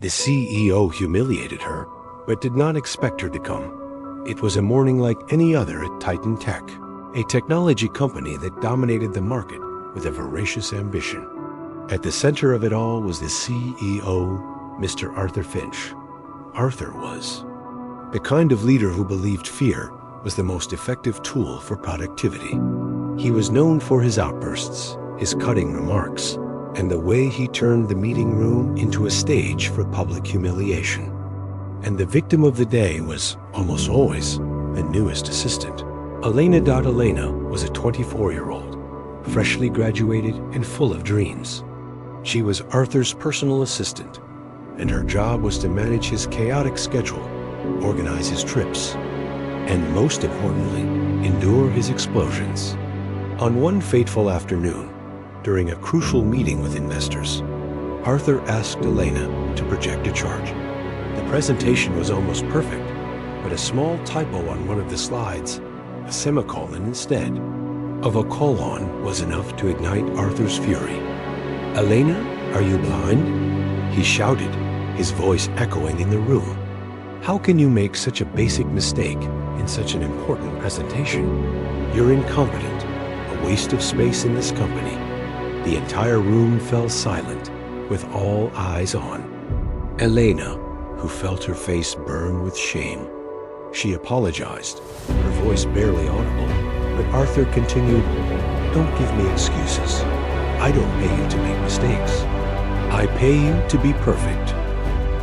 The CEO humiliated her, but did not expect her to come. It was a morning like any other at Titan Tech, a technology company that dominated the market with a voracious ambition. At the center of it all was the CEO, Mr. Arthur Finch. Arthur was the kind of leader who believed fear was the most effective tool for productivity. He was known for his outbursts, his cutting remarks, and the way he turned the meeting room into a stage for public humiliation. And the victim of the day was, almost always, the newest assistant. Elena was a 24-year-old, freshly graduated and full of dreams. She was Arthur's personal assistant, and her job was to manage his chaotic schedule, organize his trips, and most importantly, endure his explosions. On one fateful afternoon, during a crucial meeting with investors, Arthur asked Elena to project a chart. The presentation was almost perfect, but a small typo on one of the slides, a semicolon instead of a colon, was enough to ignite Arthur's fury. "Elena, are you blind?" he shouted, his voice echoing in the room. "How can you make such a basic mistake in such an important presentation? You're incompetent, a waste of space in this company." The entire room fell silent, with all eyes on Elena, who felt her face burn with shame. She apologized, her voice barely audible, but Arthur continued, "Don't give me excuses. I don't pay you to make mistakes. I pay you to be perfect.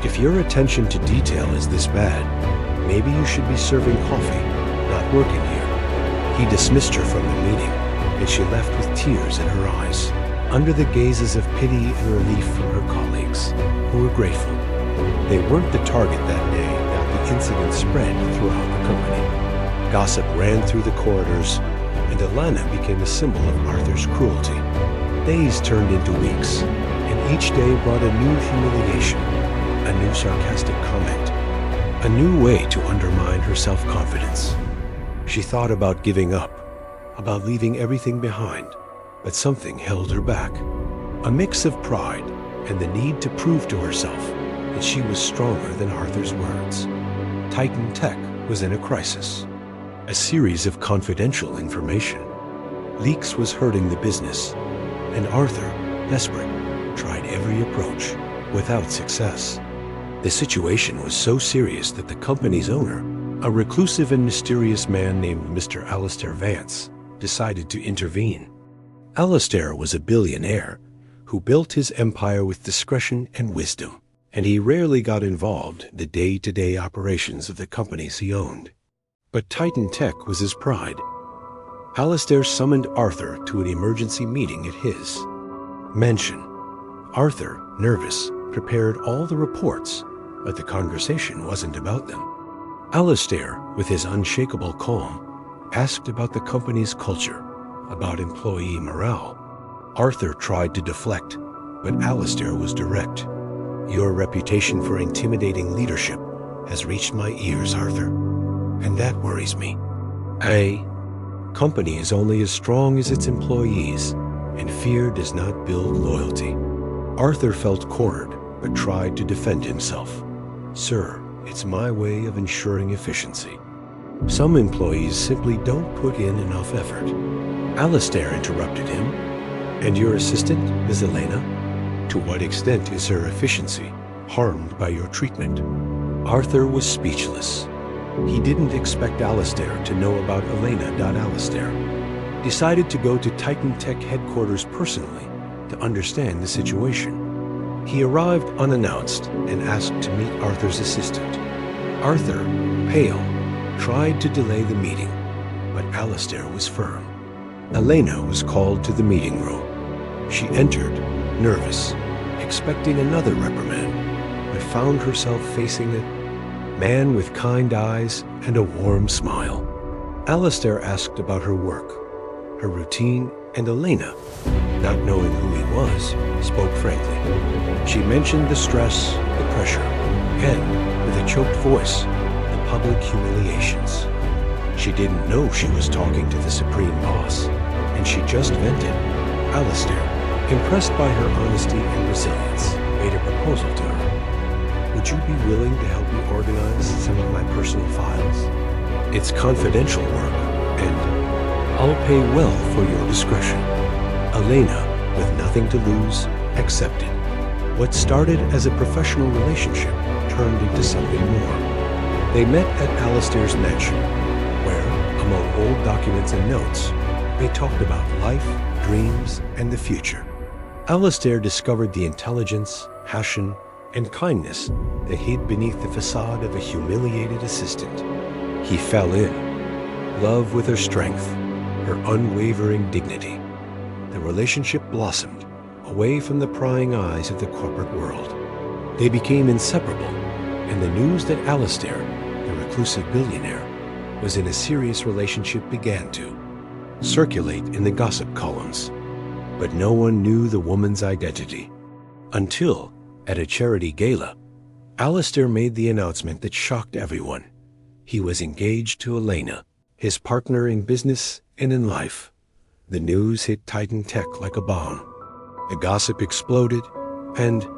If your attention to detail is this bad, maybe you should be serving coffee, not working here." He dismissed her from the meeting, and she left with tears in her eyes, under the gazes of pity and relief from her colleagues, who were grateful. They weren't the target that day that the incident spread throughout the company. Gossip ran through the corridors, and Elena became a symbol of Arthur's cruelty. Days turned into weeks, and each day brought a new humiliation, a new sarcastic comment, a new way to undermine her self-confidence. She thought about giving up, about leaving everything behind, but something held her back. A mix of pride and the need to prove to herself that she was stronger than Arthur's words. Titan Tech was in a crisis. A series of confidential information. Leaks was hurting the business, and Arthur, desperate, tried every approach, without success. The situation was so serious that the company's owner, a reclusive and mysterious man named Mr. Alistair Vance, decided to intervene. Alistair was a billionaire who built his empire with discretion and wisdom, and he rarely got involved in the day-to-day operations of the companies he owned. But Titan Tech was his pride. Alistair summoned Arthur to an emergency meeting at his mansion. Arthur, nervous, prepared all the reports, but the conversation wasn't about them. Alistair, with his unshakable calm, asked about the company's culture, about employee morale. Arthur tried to deflect, but Alistair was direct. "Your reputation for intimidating leadership has reached my ears, Arthur, and that worries me. A company is only as strong as its employees, and fear does not build loyalty." Arthur felt cornered, but tried to defend himself. "Sir, it's my way of ensuring efficiency. Some employees simply don't put in enough effort." Alistair interrupted him. "And your assistant, Ms. Elena? To what extent is her efficiency harmed by your treatment?" Arthur was speechless. He didn't expect Alistair to know about Elena. Alistair decided to go to Titan Tech headquarters personally to understand the situation. He arrived unannounced and asked to meet Arthur's assistant. Arthur, pale, tried to delay the meeting, but Alistair was firm. Elena was called to the meeting room. She entered, nervous, expecting another reprimand, but found herself facing a man with kind eyes and a warm smile. Alistair asked about her work, her routine, and Elena, not knowing who he was, spoke frankly. She mentioned the stress, the pressure, and, with a choked voice, the public humiliations. She didn't know she was talking to the supreme boss, and she just vented. Alistair, impressed by her honesty and resilience, made a proposal to her. would you be willing to help me organize some of my personal files? It's confidential work, and I'll pay well for your discretion." Elena, with nothing to lose, accepted. What started as a professional relationship turned into something more. They met at Alistair's mansion, where, among old documents and notes, they talked about life, dreams, and the future. Alistair discovered the intelligence, passion, and kindness that hid beneath the facade of a humiliated assistant. He fell in love with her strength, her unwavering dignity. The relationship blossomed away from the prying eyes of the corporate world. They became inseparable, and the news that Alistair, the reclusive billionaire, was in a serious relationship began to circulate in the gossip columns. But no one knew the woman's identity. Until, at a charity gala, Alistair made the announcement that shocked everyone. He was engaged to Elena, his partner in business and in life. The news hit Titan Tech like a bomb. The gossip exploded, and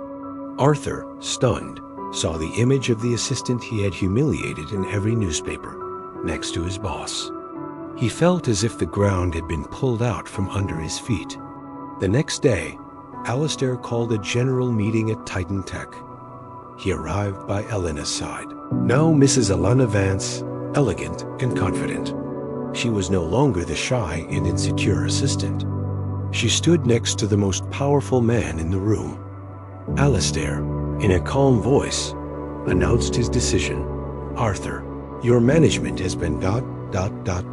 Arthur, stunned, saw the image of the assistant he had humiliated in every newspaper, next to his boss. He felt as if the ground had been pulled out from under his feet. The next day, Alistair called a general meeting at Titan Tech. He arrived by Elena's side. Now Mrs. Elena Vance, elegant and confident. She was no longer the shy and insecure assistant. She stood next to the most powerful man in the room. Alistair, in a calm voice, announced his decision. "Arthur, your management has been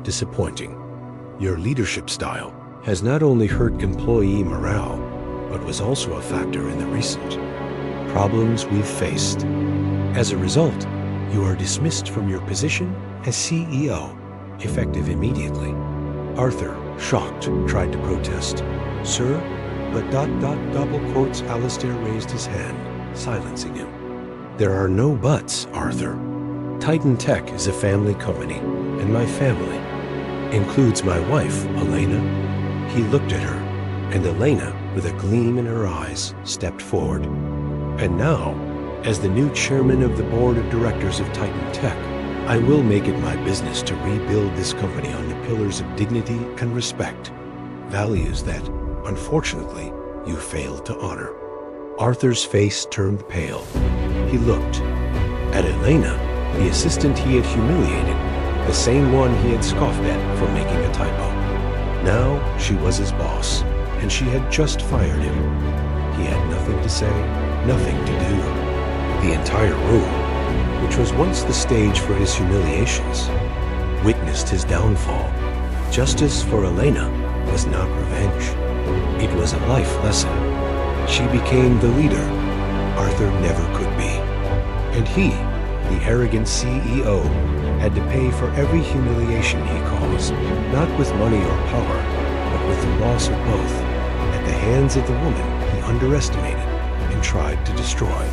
disappointing. Your leadership style has not only hurt employee morale, but was also a factor in the recent problems we've faced. As a result, you are dismissed from your position as CEO, effective immediately." Arthur, shocked, tried to protest. "Sir, but double quotes." Alistair raised his hand, silencing him. "There are no buts, Arthur. Titan Tech is a family company, and my family includes my wife, Elena." He looked at her, and Elena, with a gleam in her eyes, stepped forward. "And now, as the new chairman of the board of directors of Titan Tech, I will make it my business to rebuild this company on the pillars of dignity and respect, values that, unfortunately, you failed to honor." Arthur's face turned pale. He looked at Elena, the assistant he had humiliated, the same one he had scoffed at for making a typo. Now she was his boss, and she had just fired him. He had nothing to say, nothing to do. The entire room, which was once the stage for his humiliations, witnessed his downfall. Justice for Elena was not revenge. It was a life lesson. She became the leader Arthur never could be. And he, the arrogant CEO, had to pay for every humiliation he caused, not with money or power, but with the loss of both, at the hands of the woman he underestimated and tried to destroy.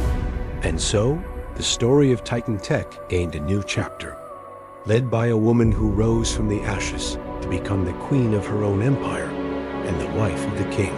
And so, the story of Titan Tech gained a new chapter, led by a woman who rose from the ashes to become the queen of her own empire and the wife of the king.